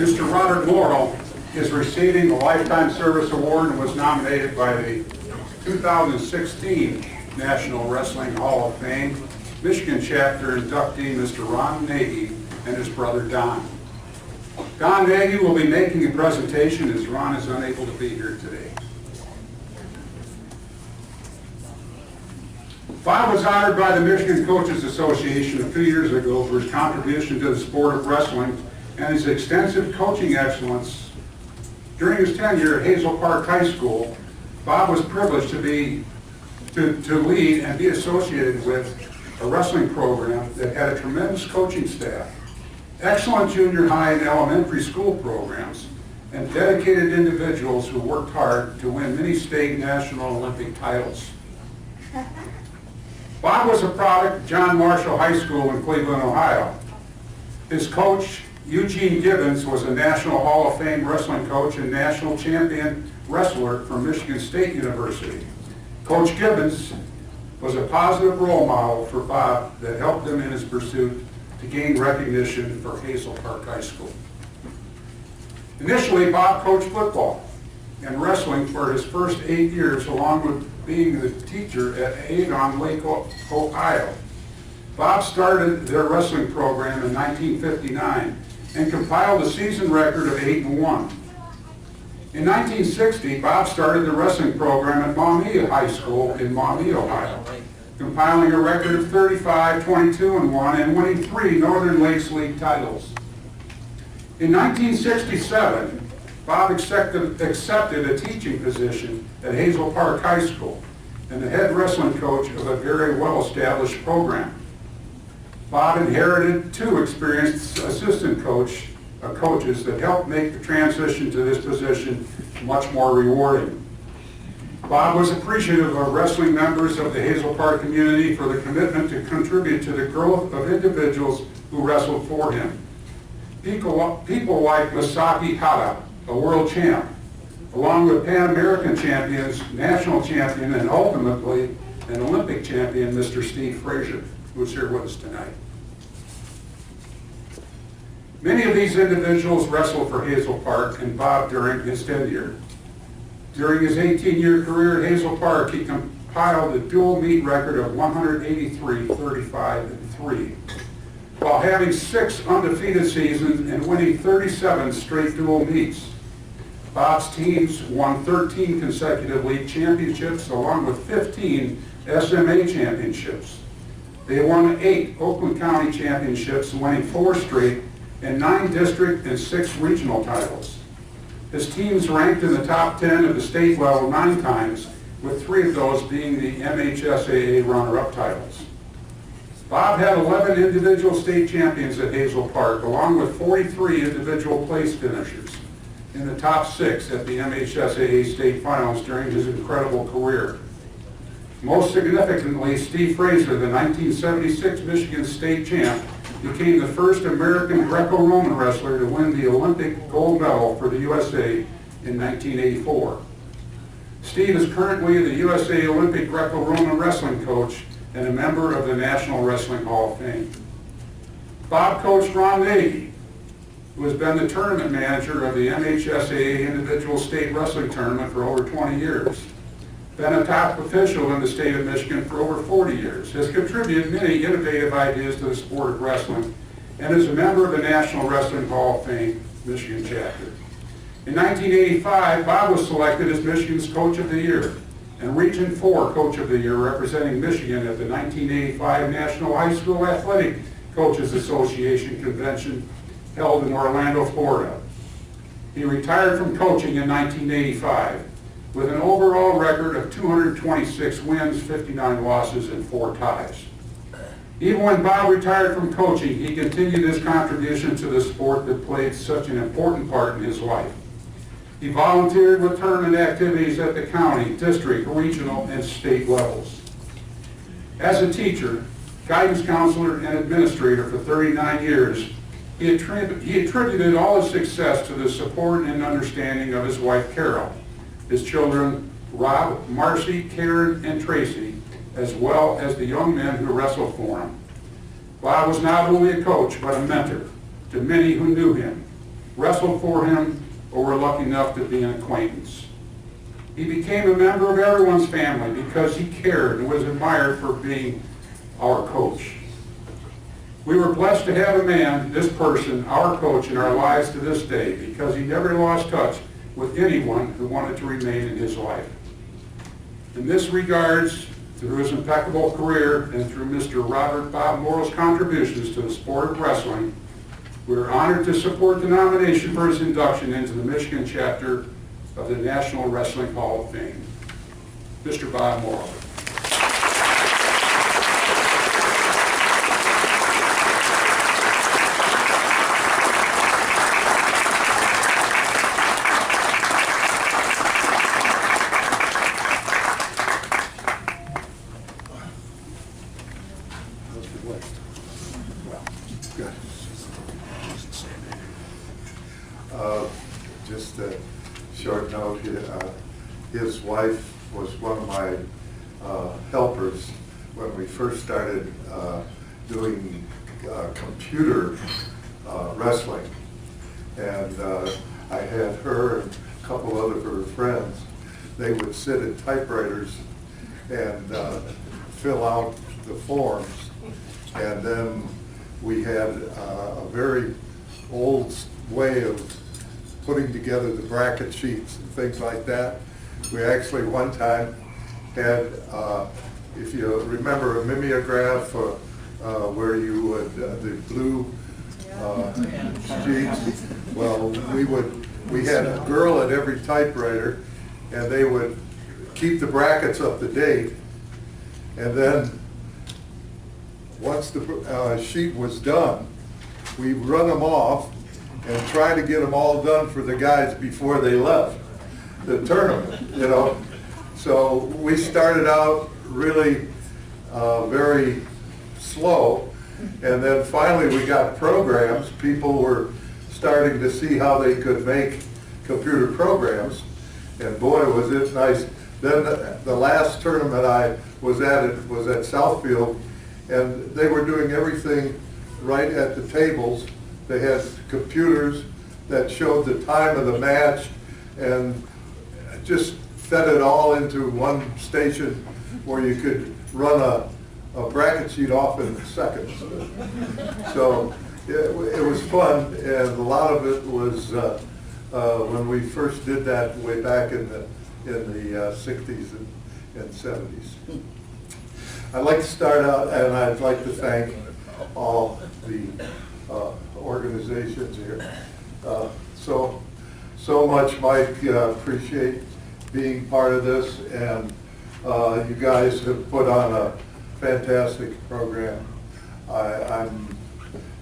Mr. Robert Morrill is receiving the Lifetime Service Award and was nominated by the 2016 National Wrestling Hall of Fame Michigan Chapter inductee Mr. Ron Nagy and his brother Don. Don Nagy will be making a presentation as Ron is unable to be here today. Bob was honored by the Michigan Coaches Association a few years ago for his contribution to the sport of wrestling and his extensive coaching excellence. During his tenure at Hazel Park High School, Bob was privileged to lead and be associated with a wrestling program that had a tremendous coaching staff, excellent junior high and elementary school programs, and dedicated individuals who worked hard to win many state, national, and Olympic titles. Bob was a product of John Marshall High School in Cleveland, Ohio. His coach, Eugene Gibbons, was a National Hall of Fame wrestling coach and national champion wrestler from Michigan State University. Coach Gibbons was a positive role model for Bob that helped him in his pursuit to gain recognition for Hazel Park High School. Initially, Bob coached football and wrestling for his first 8 years, along with being the teacher at Avon Lake, Ohio. Bob started their wrestling program in 1959 and compiled a season record of 8-1. In 1960, Bob started the wrestling program at Maumee High School in Maumee, Ohio, compiling a record of 35, 22-1, and winning 3 Northern Lakes League titles. In 1967, Bob accepted a teaching position at Hazel Park High School and the head wrestling coach of a very well-established program. Bob inherited 2 experienced assistant coaches that helped make the transition to this position much more rewarding. Bob was appreciative of wrestling members of the Hazel Park community for the commitment to contribute to the growth of individuals who wrestled for him. People like Masaki Hara, a world champ, along with Pan American champions, national champion, and ultimately an Olympic champion, Mr. Steve Frazier, who's here with us tonight. Many of these individuals wrestled for Hazel Park and Bob during his tenure. During his 18-year career at Hazel Park, he compiled a dual meet record of 183, 35, and 3, while having 6 undefeated seasons and winning 37 straight dual meets. Bob's teams won 13 consecutive league championships along with 15 SMA championships. They won 8 Oakland County championships, winning 4 straight, and 9 district and 6 regional titles. His teams ranked in the top 10 of the state level 9 times, with 3 of those being the MHSAA runner-up titles. Bob had 11 individual state champions at Hazel Park, along with 43 individual place finishers in the top 6 at the MHSAA state finals during his incredible career. Most significantly, Steve Frazier, the 1976 Michigan State champ, became the first American Greco-Roman wrestler to win the Olympic gold medal for the USA in 1984. Steve is currently the USA Olympic Greco-Roman wrestling coach and a member of the National Wrestling Hall of Fame. Bob coached Ron Nagy, who has been the tournament manager of the MHSAA Individual State Wrestling Tournament for over 20 years. Been a top official in the state of Michigan for over 40 years, has contributed many innovative ideas to the sport of wrestling, and is a member of the National Wrestling Hall of Fame Michigan chapter. In 1985, Bob was selected as Michigan's Coach of the Year and Region 4 Coach of the Year, representing Michigan at the 1985 National High School Athletic Coaches Association Convention held in Orlando, Florida. He retired from coaching in 1985 with an overall record of 226 wins, 59 losses, and 4 ties. Even when Bob retired from coaching, he continued his contribution to the sport that played such an important part in his life. He volunteered with tournament activities at the county, district, regional, and state levels. As a teacher, guidance counselor, and administrator for 39 years, he attributed all his success to the support and understanding of his wife, Carol, his children, Rob, Marcy, Karen, and Tracy, as well as the young men who wrestled for him. Bob was not only a coach, but a mentor to many who knew him, wrestled for him, or were lucky enough to be an acquaintance. He became a member of everyone's family because he cared and was admired for being our coach. We were blessed to have a man, this person, our coach in our lives to this day, because he never lost touch with anyone who wanted to remain in his life. In this regards, through his impeccable career and through Mr. Robert Bob Morrill's contributions to the sport of wrestling, we are honored to support the nomination for his induction into the Michigan chapter of the National Wrestling Hall of Fame. Mr. Bob Morrill. Just a short note, his wife was one of my helpers when we first started doing computer wrestling. And I had her and a couple other of her friends. They would sit at typewriters and fill out the forms. And then we had a very old way of putting together the bracket sheets and things like that. We actually one time had, if you remember, a mimeograph where you would, the blue sheets. Well, we had a girl at every typewriter, and they would keep the brackets up to date. And then once the sheet was done, we'd run them off and try to get them all done for the guys before they left the tournament, you know. So we started out really very slow, and then finally we got programs. People were starting to see how they could make computer programs, and boy, was it nice. Then the last tournament I was at was at Southfield, and they were doing everything right at the tables. They had computers that showed the time of the match and just fed it all into one station where you could run a bracket sheet off in seconds. So it was fun, and a lot of it was when we first did that way back in the 60s and 70s. I'd like to start out, and I'd like to thank all the organizations here. So much, Mike. Appreciate being part of this, and you guys have put on a fantastic program. I'm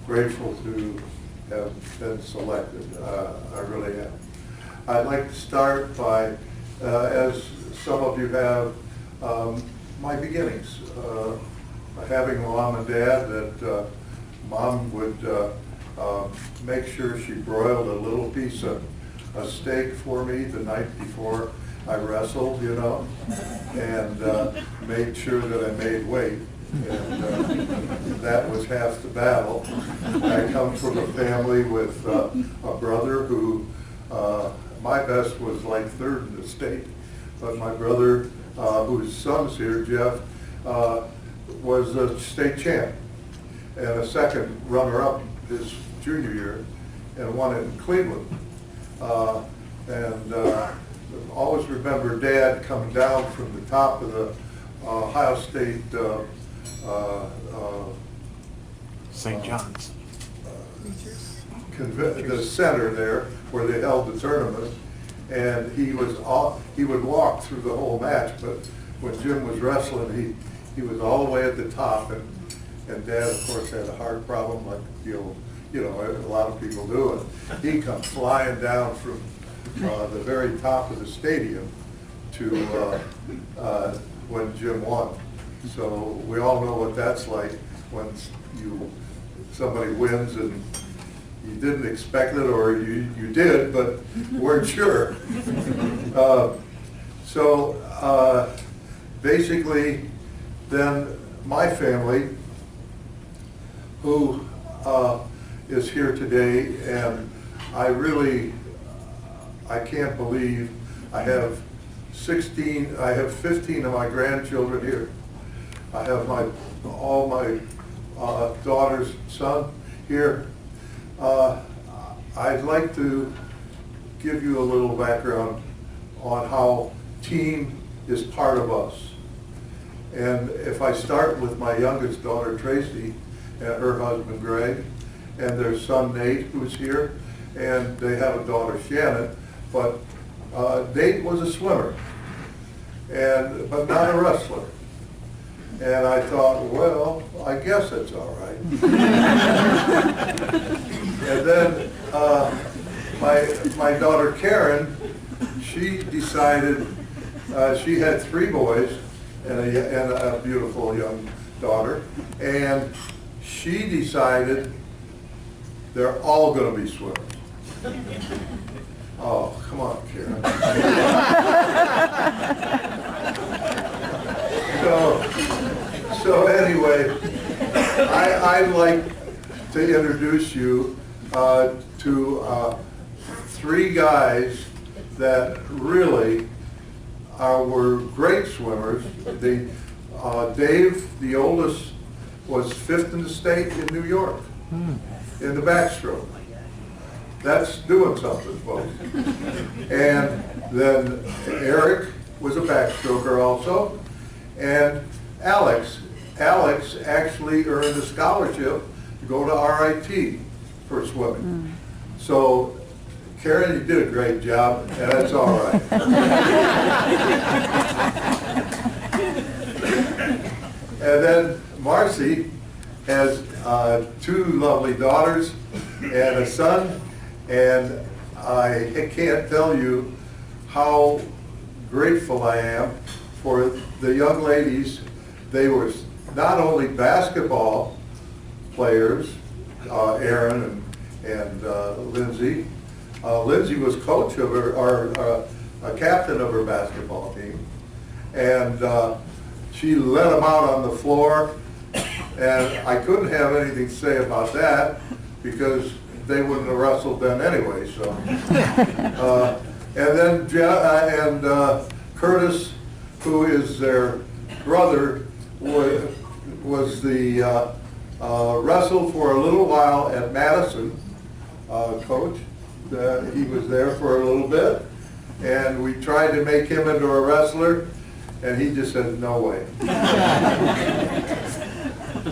grateful to have been selected. I really am. I'd like to start by, as some of you have, my beginnings. Having a mom and dad that Mom would make sure she broiled a little piece of a steak for me the night before I wrestled, you know, and made sure that I made weight. And that was half the battle. I come from a family with a brother who, my best was like third in the state, but my brother, whose son's here, Jeff, was a state champ and a second runner-up his junior year, and won it in Cleveland. Always remember Dad coming down from the top of the Ohio State St. John's. The center there where they held the tournament, and he would walk through the whole match, but when Jim was wrestling, he was all the way at the top, and Dad, of course, had a heart problem like a lot of people do, and he comes flying down from the very top of the stadium to when Jim won. So we all know what that's like when somebody wins and you didn't expect it, or you did, but weren't sure. Basically, then my family, who is here today, and I can't believe I have 15 of my grandchildren here. I have all my daughter's son here. I'd like to give you a little background on how team is part of us. And if I start with my youngest daughter, Tracy, and her husband, Greg, and their son, Nate, who's here, and they have a daughter, Shannon, but Nate was a swimmer, but not a wrestler. And I thought, well, I guess it's all right. And then my daughter, Karen, she decided, she had 3 boys and a beautiful young daughter, and she decided they're all going to be swimmers. Oh, come on, Karen. So anyway, I'd like to introduce you to 3 guys that really were great swimmers. Dave, the oldest, was 5th in the state in New York in the backstroke. That's doing something, folks. And then Eric was a backstroker also. And Alex actually earned a scholarship to go to RIT for swimming. So, Karen, you did a great job, and that's all right. And then Marcy has 2 lovely daughters and a son, and I can't tell you how grateful I am for the young ladies. They were not only basketball players, Aaron and Lindsay. Lindsay was coach of a captain of her basketball team, and she let them out on the floor, and I couldn't have anything to say about that because they wouldn't have wrestled then anyway. So, and then Curtis, who is their brother, was the wrestled for a little while at Madison, coach. He was there for a little bit, and we tried to make him into a wrestler, and he just said, no way.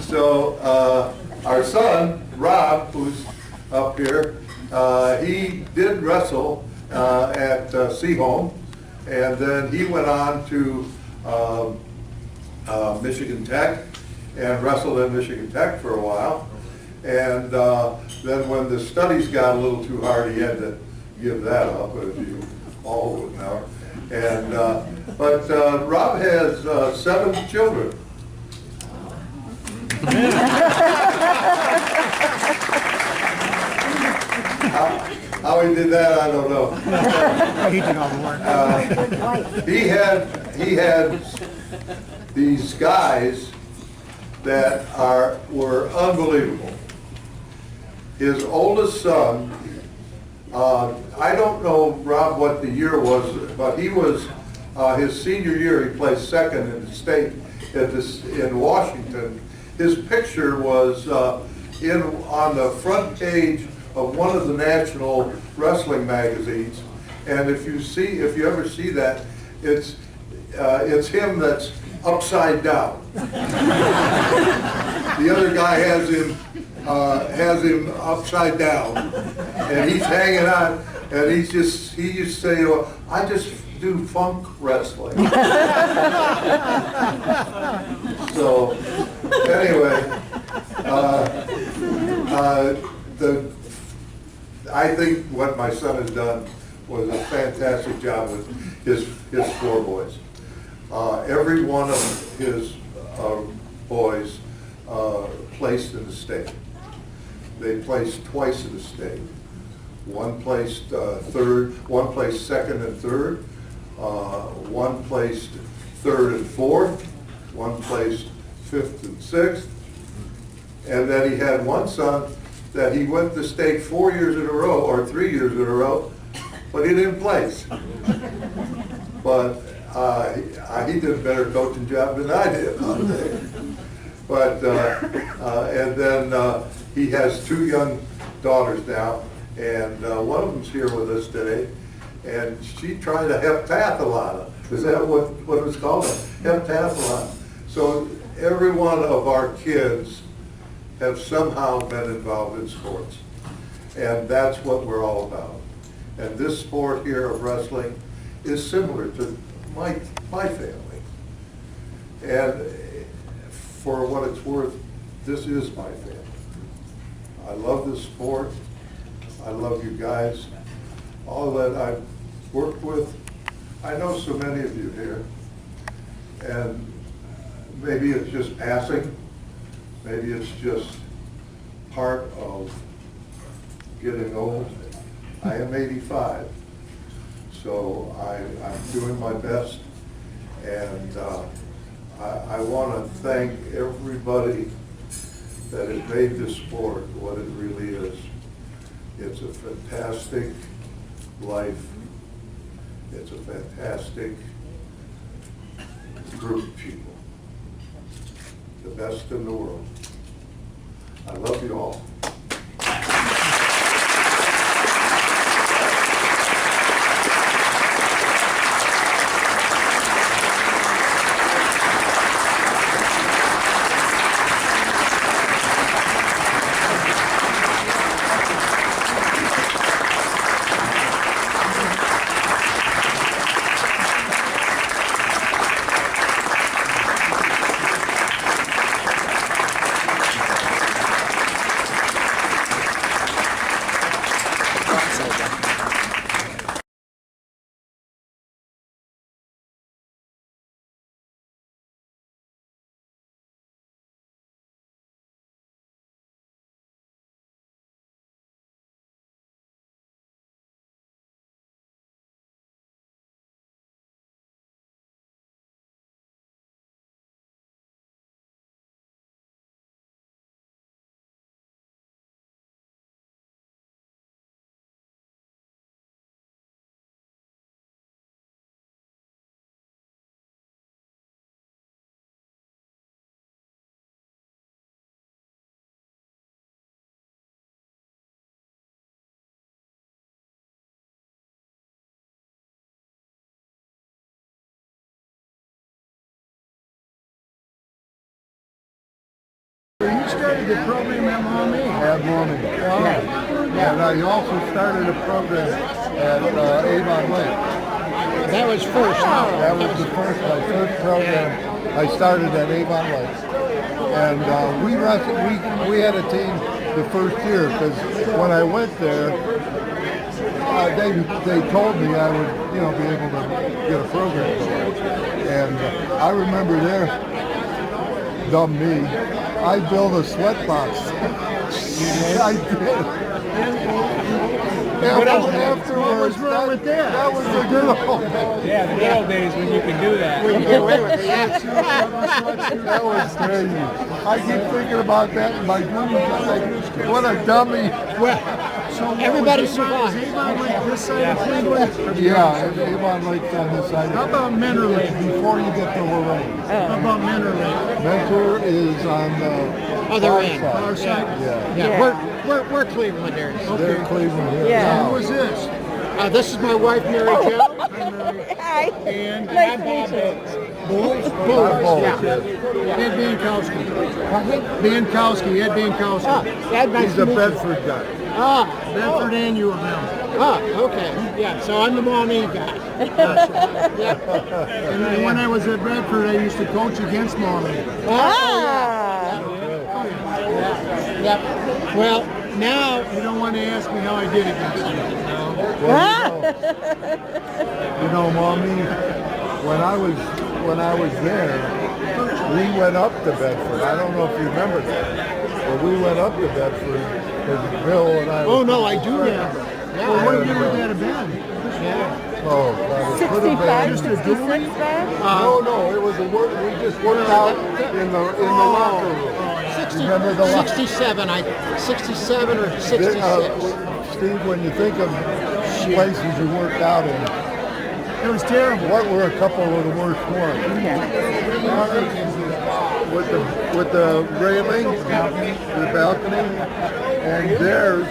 So our son, Rob, who's up here, he did wrestle at Seaholm, and then he went on to Michigan Tech and wrestled at Michigan Tech for a while. And then when the studies got a little too hard, he had to give that up, as you all would know. And but Rob has 7 children. How he did that, I don't know. He did all the work. He had these guys that were unbelievable. His oldest son, I don't know, Rob, what the year was, but he was, his senior year, he placed 2nd in the state in Washington. His picture was on the front page of one of the national wrestling magazines. And if you ever see that, it's him that's upside down. The other guy has him upside down, and he's hanging on, and he used to say, well, I just do funk wrestling. So anyway, I think what my son has done was a fantastic job with his 4 boys. Every one of his boys placed in the state. They placed twice in the state. One placed 3rd, one placed 2nd and 3rd. One placed 3rd and 4th. One placed 5th and 6th. And then he had one son that he went to state 4 years in a row, or 3 years in a row, but he didn't place. But he did a better coaching job than I did. But, and then he has 2 young daughters now, and one of them's here with us today, and she tried a heptathlon. Is that what it's called? A heptathlon. So every one of our kids have somehow been involved in sports. And that's what we're all about. And this sport here of wrestling is similar to my family. And for what it's worth, this is my family. I love this sport. I love you guys. All that I've worked with. I know so many of you here. And maybe it's just passing. Maybe it's just part of getting old. I am 85, so I'm doing my best, and I want to thank everybody that has made this sport what it really is. It's a fantastic life. It's a fantastic group of people. The best in the world. I love you all. You started the program at Mommy. At Morrill. Yeah. And I also started a program at Avon Lake. That was first. That was my first program. I started at Avon Lake. And we had a team the first year, because when I went there, they told me I would, be able to get a program going. And I remember there, dumb me, I built a sweatbox. I did. What was wrong with that? That was the good old days. Yeah, the good old days when you can do that. We can get away with it. That was crazy. I keep thinking about that in my dreams. I'm like, what a dummy. So everybody survived. Is Avon Lake this side of Cleveland? Yeah, Avon Lake's on this side. How about Mentor Lake? Before you get to Lorraine. How about Mentor Lake? Mentor is on the Other far end. side. Far side? Yeah. Yeah. We're Clevelanders. They're Cleveland here. Yeah. Who is this? This is my wife, Mary Jo. Hi. And Nice to meet you. Bulls? Bulls. Yeah. Ed Bankowski. Bankowski, Ed Bankowski. He's a Bedford guy. Bedford and U of M. Okay. Yeah, so I'm the Maumee guy. Yeah. And when I was at Bedford, I used to coach against Maumee. Yep. Well, now you don't want to ask me how I did against you. Mommy, when I was there, we went up to Bedford. I don't know if you remember that, but we went up to Bedford because Bill and I. Oh no, I do remember. Yeah. Well, what year would that have been? Yeah. Oh, God, it could have been. 65, 66 then? No, it was we just worked out in the locker room. Remember the lot? 67, 67 or 66. Steve, when you think of places you worked out in, It was terrible. what were a couple of the worst ones? With the railing, the balcony, and theirs,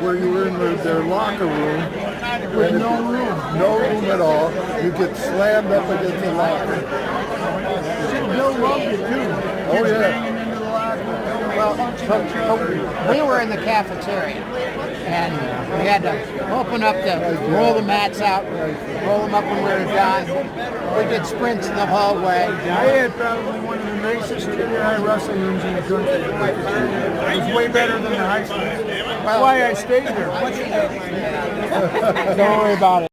where you were in their locker room. With and no if- room. No room at all. You get slammed up against the locker. Bill loved it too. Oh, yeah. Well, we were in the cafeteria, and we had to open up roll the mats out, roll them up when we were done. We did sprints in the hallway. I had probably one of the nicest junior-high wrestling rooms in the country. It was way better than the high school. That's why I stayed there. Don't worry about it.